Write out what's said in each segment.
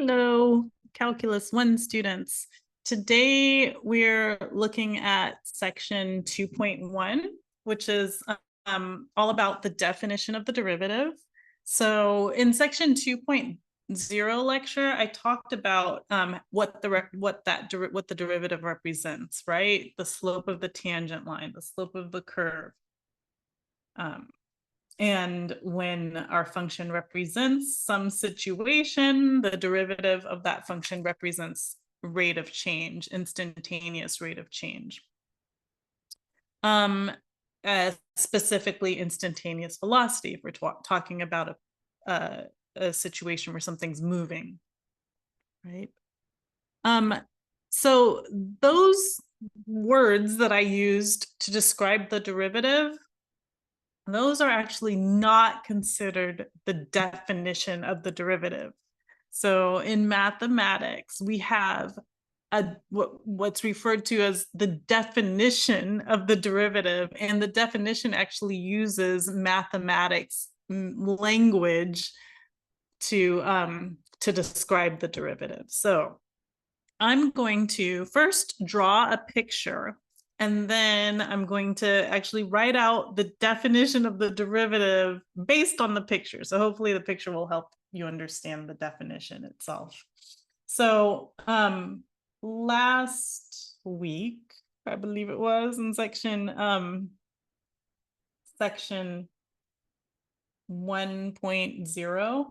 Hello, Calculus 1 students. Today we're looking at section 2.1, which is all about the definition of the derivative. So in section 2.0 lecture, I talked about what the derivative represents, right? The slope of the tangent line, the slope of the curve. And when our function represents some situation, the derivative of that function represents rate of change, instantaneous rate of change. Specifically instantaneous velocity, if we're talking about a situation where something's moving, right? So those words that I used to describe the derivative, those are actually not considered the definition of the derivative. So in mathematics, we have what's referred to as the definition of the derivative, and the definition actually uses mathematics language to describe the derivative. So I'm going to first draw a picture, and then I'm going to actually write out the definition of the derivative based on the picture. So hopefully the picture will help you understand the definition itself. So last week, I believe it was, in section 1.0,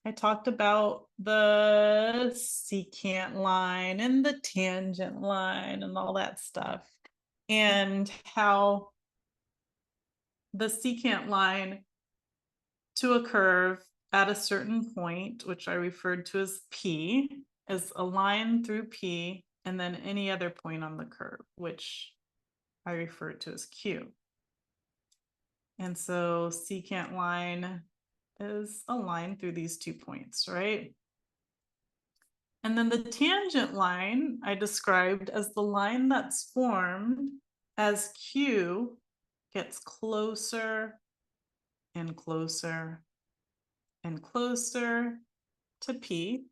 I talked about the secant line and the tangent line and all that stuff, and how the secant line to a curve at a certain point, which I referred to as P, is a line through P, and then any other point on the curve, which I refer to as Q. And so secant line is a line through these 2 points, right? And then the tangent line I described as the line that's formed as Q gets closer and closer and closer to P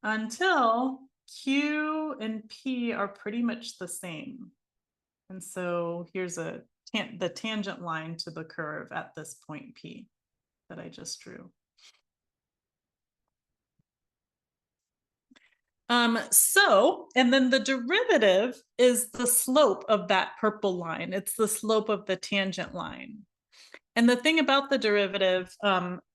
until Q and P are pretty much the same. And so here's the tangent line to the curve at this point P that I just drew. And then the derivative is the slope of that purple line. It's the slope of the tangent line. And the thing about the derivative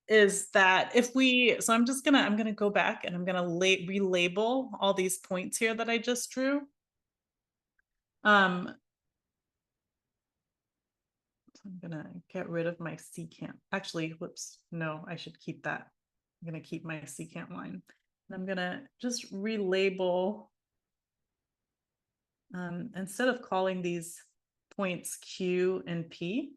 is that I'm gonna go back and I'm gonna relabel all these points here that I just drew. So I'm gonna get rid of my secant. Actually, whoops, no, I should keep that. I'm gonna keep my secant line. And I'm gonna just relabel, instead of calling these points Q and P,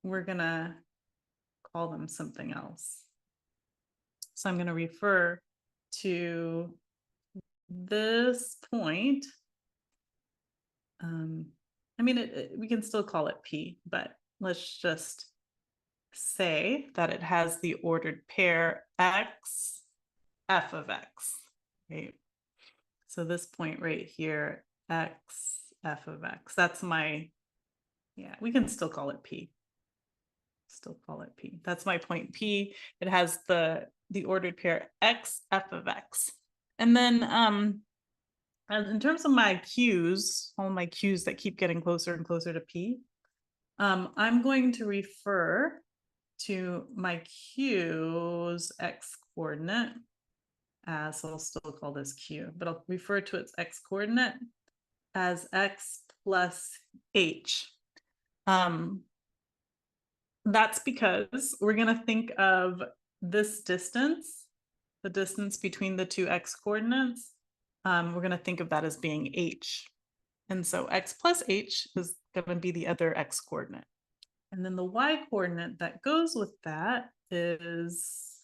we're gonna call them something else. So I'm gonna refer to this point. I mean, we can still call it P, but let's just say that it has the ordered pair X, f of X, right? So this point right here, X, f of X, that's my, yeah, we can still call it P. Still call it P. That's my point P. It has the ordered pair X, f of X. And then in terms of my Q's, all my Q's that keep getting closer and closer to P, I'm going to refer to my Q's X coordinate as, so I'll still call this Q, but I'll refer to its X coordinate as X plus H. That's because we're gonna think of this distance, the distance between the two X coordinates, we're gonna think of that as being H. And so X plus H is gonna be the other X coordinate. And then the Y coordinate that goes with that is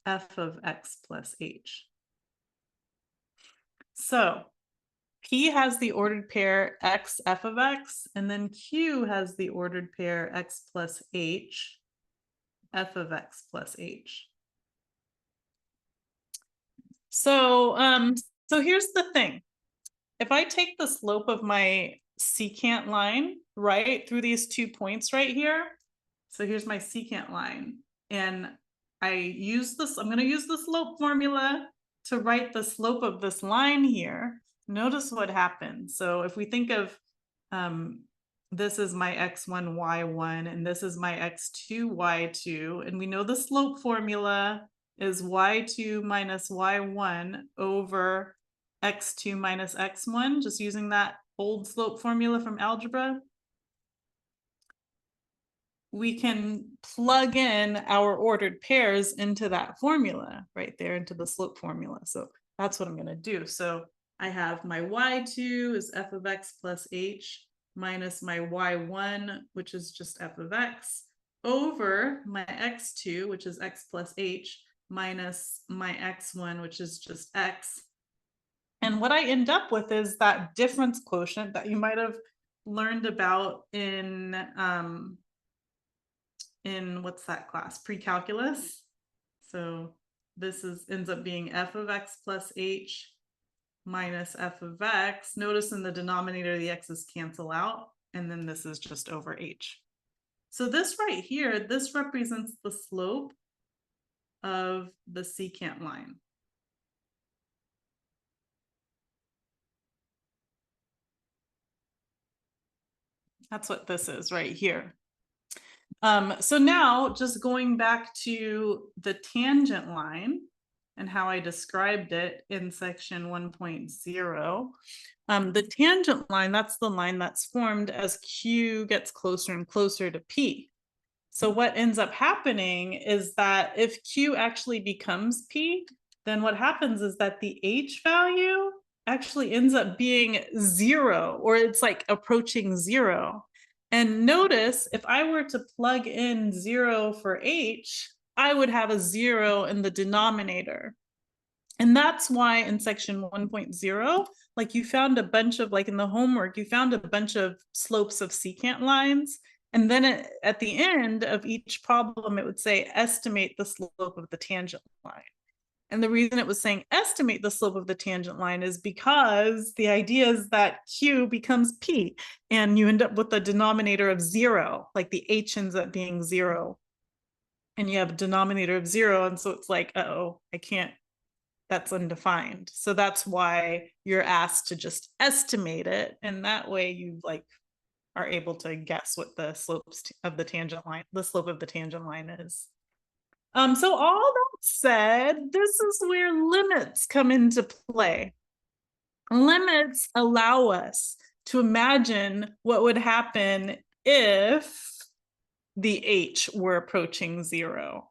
f of X plus H. So P has the ordered pair x f of x, and then Q has the ordered pair x plus h, f of x plus h. So, so here's the thing. If I take the slope of my secant line, right, through these 2 points right here, so here's my secant line, and I use this, I'm going to use the slope formula to write the slope of this line here. Notice what happens. So if we think of this is my x1, y1, and this is my x2, y2, and we know the slope formula is y2 minus y1 over x2 minus x1, just using that old slope formula from algebra. We can plug in our ordered pairs into that formula right there, into the slope formula. So that's what I'm going to do. So I have my y2 is f of x plus h minus my y1, which is just f of x, over my x2, which is x plus h, minus my x1, which is just x. And what I end up with is that difference quotient that you might have learned about in what's that class? Pre-calculus. So this ends up being f of x plus h minus f of x. Notice in the denominator, the x's cancel out, and then this is just over h. So this right here, this represents the slope of the secant line. That's what this is right here. So now just going back to the tangent line and how I described it in section 1.0, the tangent line, that's the line that's formed as Q gets closer and closer to P. So what ends up happening is that if Q actually becomes P, then what happens is that the H value actually ends up being 0, or it's like approaching 0. And notice if I were to plug in 0 for H, I would have a 0 in the denominator. And that's why in section 1.0, like you found a bunch of, like in the homework, you found a bunch of slopes of secant lines. And then at the end of each problem, it would say estimate the slope of the tangent line. And the reason it was saying estimate the slope of the tangent line is because the idea is that Q becomes P and you end up with a denominator of 0, like the H ends up being 0. And you have a denominator of 0. And so it's like, uh-oh, I can't, that's undefined. So that's why you're asked to just estimate it. And that way you like are able to guess what the slopes of the tangent line, the slope of the tangent line is. So all that said, this is where limits come into play. Limits allow us to imagine what would happen if the H were approaching 0.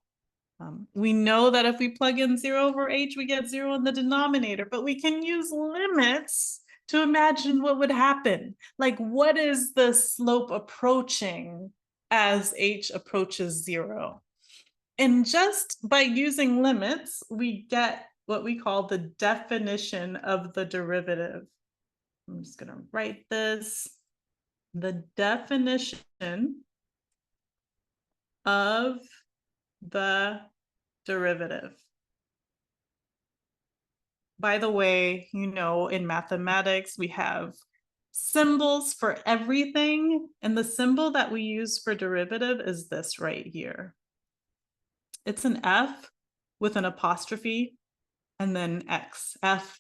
We know that if we plug in 0 over H, we get 0 in the denominator, but we can use limits to imagine what would happen. Like, what is the slope approaching as H approaches 0? And just by using limits, we get what we call the definition of the derivative. I'm just going to write this. The definition of the derivative. By the way, you know, in mathematics, we have symbols for everything. And the symbol that we use for derivative is this right here. It's an F with an apostrophe and then X, F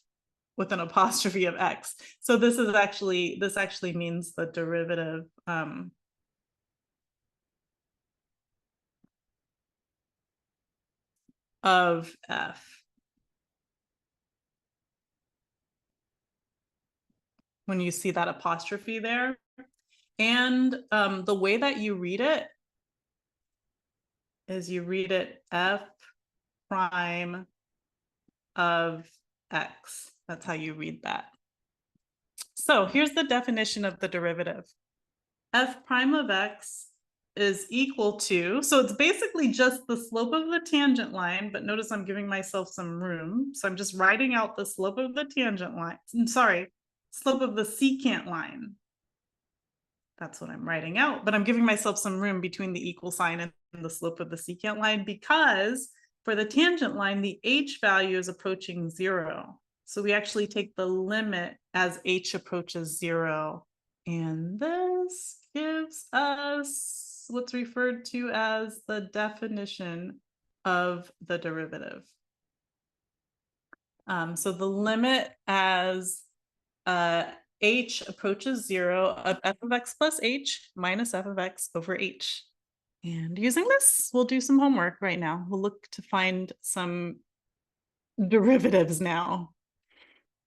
with an apostrophe of X. So this actually means the derivative of F. When you see that apostrophe there. And the way that you read it is you read it F prime of X. That's how you read that. So here's the definition of the derivative. F prime of X is equal to, so it's basically just the slope of the tangent line, but notice I'm giving myself some room. So I'm just writing out the slope of the tangent line. I'm sorry, slope of the secant line. That's what I'm writing out, but I'm giving myself some room between the equal sign and the slope of the secant line, because for the tangent line, the h value is approaching 0. So we actually take the limit as h approaches 0. And this gives us what's referred to as the definition of the derivative. So the limit as h approaches 0 of f of x plus h minus f of x over h. And using this, we'll do some homework right now. We'll look to find some derivatives now.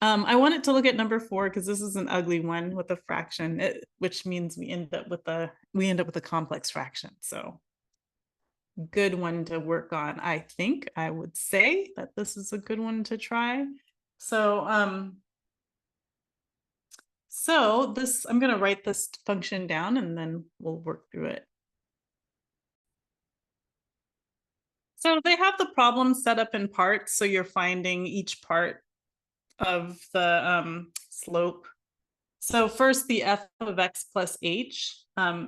I wanted to look at number 4 because this is an ugly one with a fraction, which means we end up with a complex fraction. So good one to work on. I think I would say that this is a good one to try. So I'm going to write this function down and then we'll work through it. So they have the problem set up in parts. So you're finding each part of the slope. So first, the f of x plus h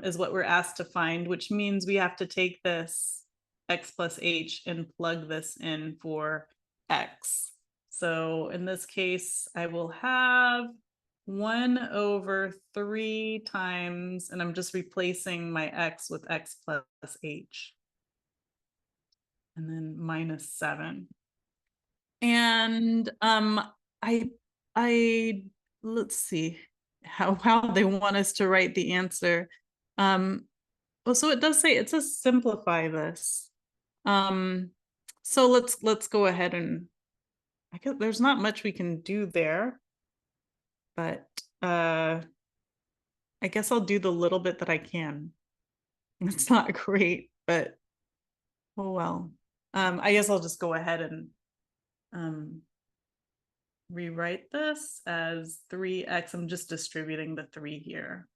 is what we're asked to find, which means we have to take this x plus h and plug this in for x. So in this case, I will have 1/3 times, and I'm just replacing my x with x plus h. And then minus 7. And let's see how they want us to write the answer. Well, so it does say it says simplify this. So let's go ahead and I guess there's not much we can do there, but I guess I'll do the little bit that I can. It's not great, but oh well. I guess I'll just go ahead and rewrite this as 3x. I'm just distributing the 3 here.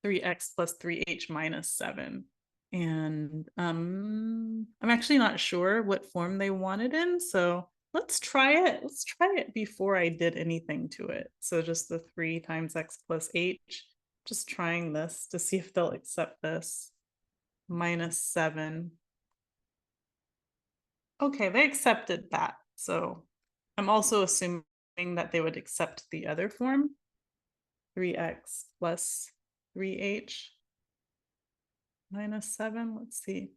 3x plus 3h minus 7. And I'm actually not sure what form they want it in, so let's try it. Let's try it before I did anything to it. So just the 3 times x plus h, just trying this to see if they'll accept this. Minus 7. Okay, they accepted that. So I'm also assuming that they would accept the other form, 3x plus 3h minus 7. Let's see.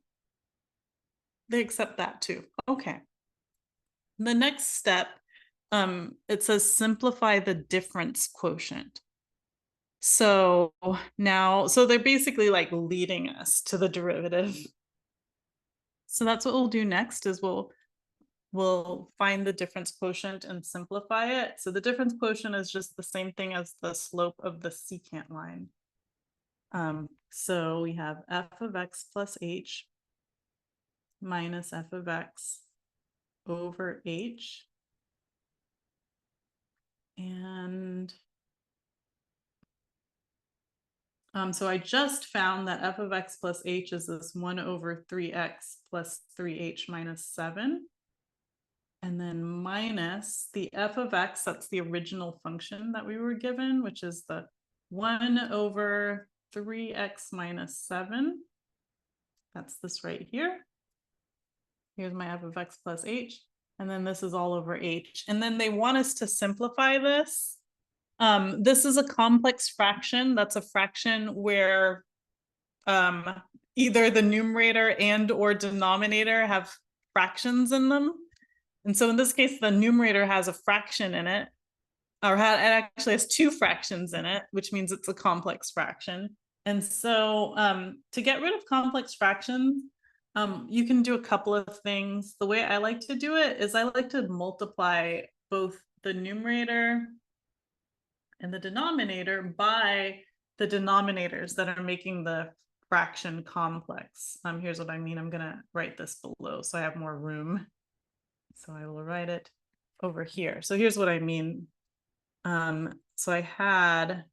They accept that too. Okay. The next step, it says simplify the difference quotient. So now, so they're basically like leading us to the derivative. So that's what we'll do next is we'll find the difference quotient and simplify it. So the difference quotient is just the same thing as the slope of the secant line. So we have f of x plus h minus f of x over h. And so I just found that f of x plus h is this 1/3x plus 3h minus 7. And then minus the f of x, that's the original function that we were given, which is the 1/3x minus 7. That's this right here. Here's my f of x plus h. And then this is all over h. And then they want us to simplify this. This is a complex fraction. That's a fraction where either the numerator and or denominator have fractions in them. And so in this case, the numerator has a fraction in it, or it actually has 2 fractions in it, which means it's a complex fraction. And so to get rid of complex fractions, you can do a couple of things. The way I like to do it is I like to multiply both the numerator and the denominator by the denominators that are making the fraction complex. Here's what I mean. I'm going to write this below so I have more room. So I will write it over here. So here's what I mean. So I had,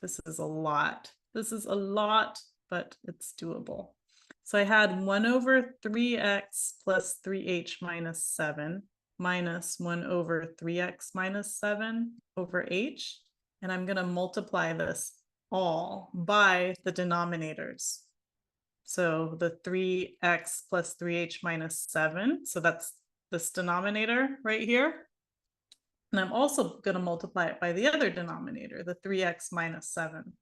this is a lot. This is a lot, but it's doable. So I had 1/3x plus 3h minus 7. minus 1 over 3x minus 7 over h. And I'm going to multiply this all by the denominators. So the 3x plus 3h minus 7. So that's this denominator right here. And I'm also going to multiply it by the other denominator, the 3x minus 7.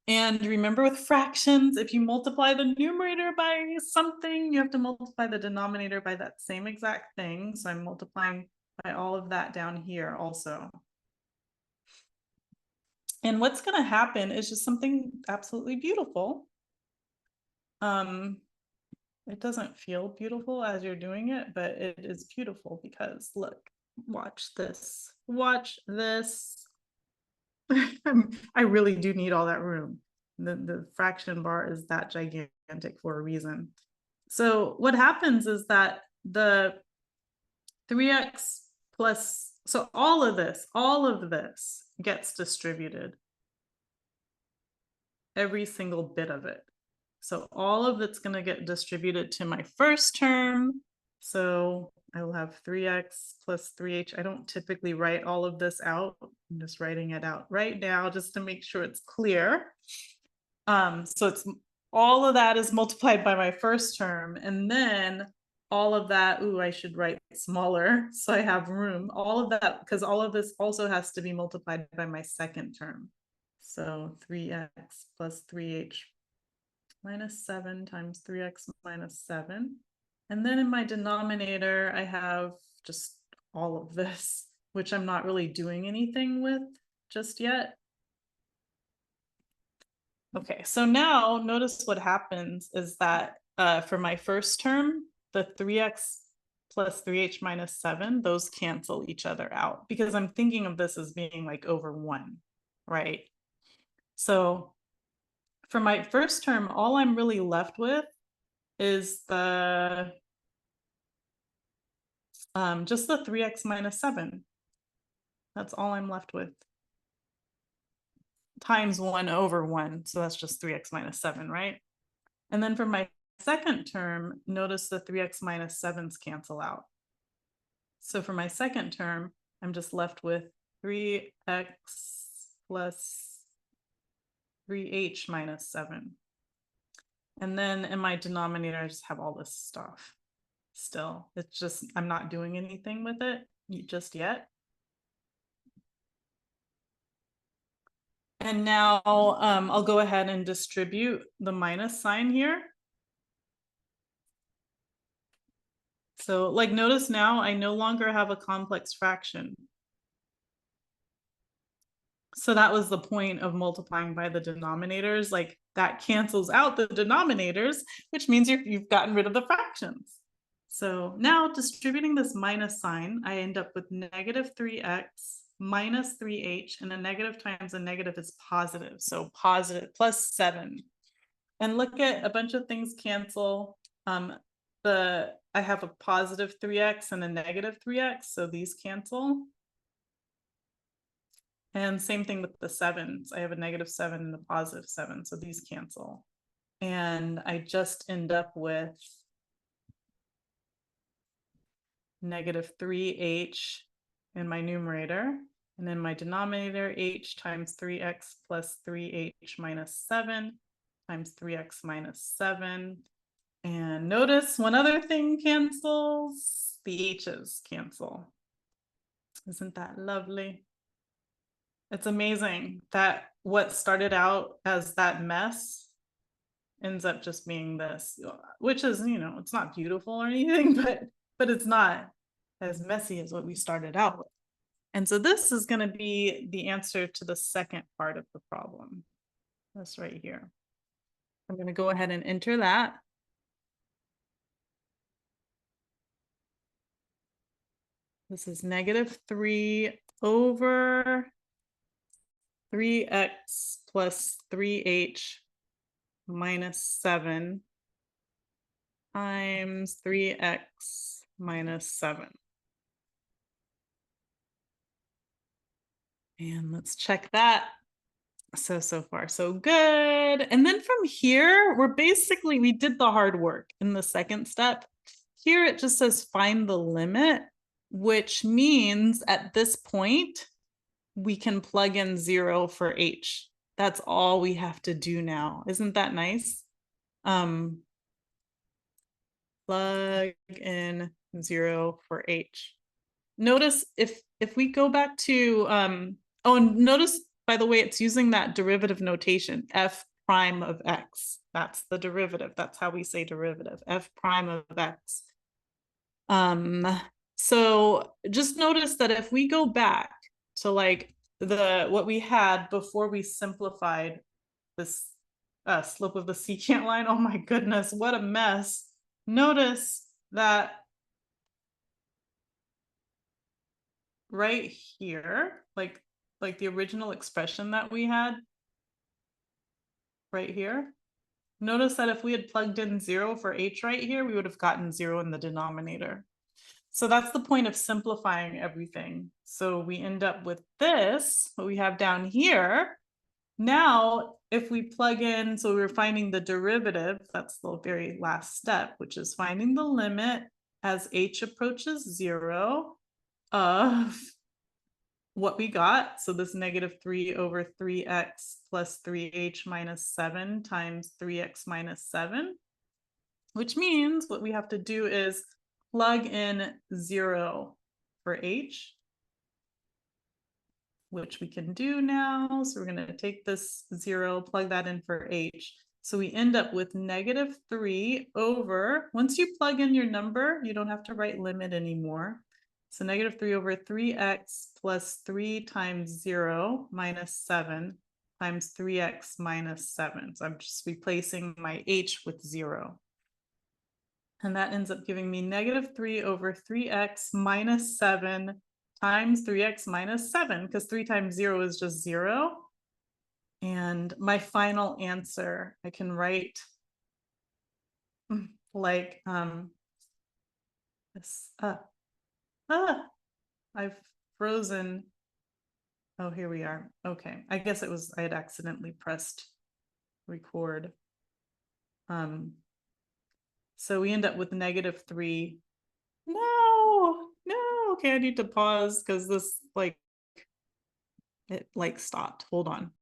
And remember with fractions, if you multiply the numerator by something, you have to multiply the denominator by that same exact thing. So I'm multiplying by all of that down here also. And what's going to happen is just something absolutely beautiful. It doesn't feel beautiful as you're doing it, but it is beautiful because look, watch this. Watch this. I really do need all that room. The fraction bar is that gigantic for a reason. So what happens is that the 3x plus, so all of this gets distributed. Every single bit of it. So all of it's going to get distributed to my first term. So I will have 3x plus 3h. I don't typically write all of this out. I'm just writing it out right now just to make sure it's clear. So it's all of that is multiplied by my first term. And then all of that, ooh, I should write smaller so I have room. All of that, because all of this also has to be multiplied by my second term. So 3x plus 3h minus 7 times 3x minus 7. And then in my denominator, I have just all of this, which I'm not really doing anything with just yet. Okay, so now notice what happens is that for my first term, the 3x plus 3h minus 7, those cancel each other out because I'm thinking of this as being like over 1, right? So for my first term, all I'm really left with is the just the 3x minus 7. That's all I'm left with. Times 1 over 1. So that's just 3x minus 7, right? And then for my second term, notice the 3x minus 7s cancel out. So for my second term, I'm just left with 3x plus 3h minus 7. And then in my denominator, I just have all this stuff still. It's just, I'm not doing anything with it just yet. And now I'll go ahead and distribute the minus sign here. So like notice now I no longer have a complex fraction. So that was the point of multiplying by the denominators. Like that cancels out the denominators, which means you've gotten rid of the fractions. So now distributing this minus sign, I end up with negative 3x minus 3h, and a negative times a negative is positive. So positive plus 7. And look at a bunch of things cancel. I have a positive 3x and a negative 3x, so these cancel. And same thing with the 7s. I have a negative 7 and a positive 7, so these cancel. And I just end up with negative 3h in my numerator. And in my denominator, h times 3x plus 3h minus 7 times 3x minus 7. And notice one other thing cancels. The h's cancel. Isn't that lovely? It's amazing that what started out as that mess ends up just being this, which is, you know, it's not beautiful or anything, but it's not as messy as what we started out with. And so this is going to be the answer to the second part of the problem. That's right here. I'm going to go ahead and enter that. This is negative 3 over 3x plus 3h minus 7 times 3x minus 7. And let's check that. So far, so good. And then from here, we did the hard work in the second step. here it just says find the limit, which means at this point, we can plug in 0 for h. That's all we have to do now. Isn't that nice? Plug in 0 for h. Notice if we go back to, oh, and notice, by the way, it's using that derivative notation, f prime of x. That's the derivative. That's how we say derivative, f prime of x. So just notice that if we go back to like what we had before we simplified this slope of the secant line, oh my goodness, what a mess. Notice that right here, like the original expression that we had right here, notice that if we had plugged in 0 for h right here, we would have gotten 0 in the denominator. So that's the point of simplifying everything. So we end up with this, what we have down here. Now, if we plug in, so we're finding the derivative, that's the very last step, which is finding the limit as h approaches 0 of what we got. So this -3 over 3x plus 3h minus 7 times 3x minus 7, which means what we have to do is plug in 0 for h, which we can do now. So we're going to take this 0, plug that in for h. So we end up with -3 over, once you plug in your number, you don't have to write limit anymore. So -3 over 3x plus 3 times 0 minus 7 times 3x minus 7. So I'm just replacing my h with 0. And that ends up giving me -3 over 3x minus 7 times 3x minus 7, because 3 times 0 is just 0. And my final answer, I can write like this. I've frozen. Oh, here we are. Okay, I guess it was, I had accidentally pressed record. So we end up with -3. No. Okay, I need to pause because this it stopped. Hold on.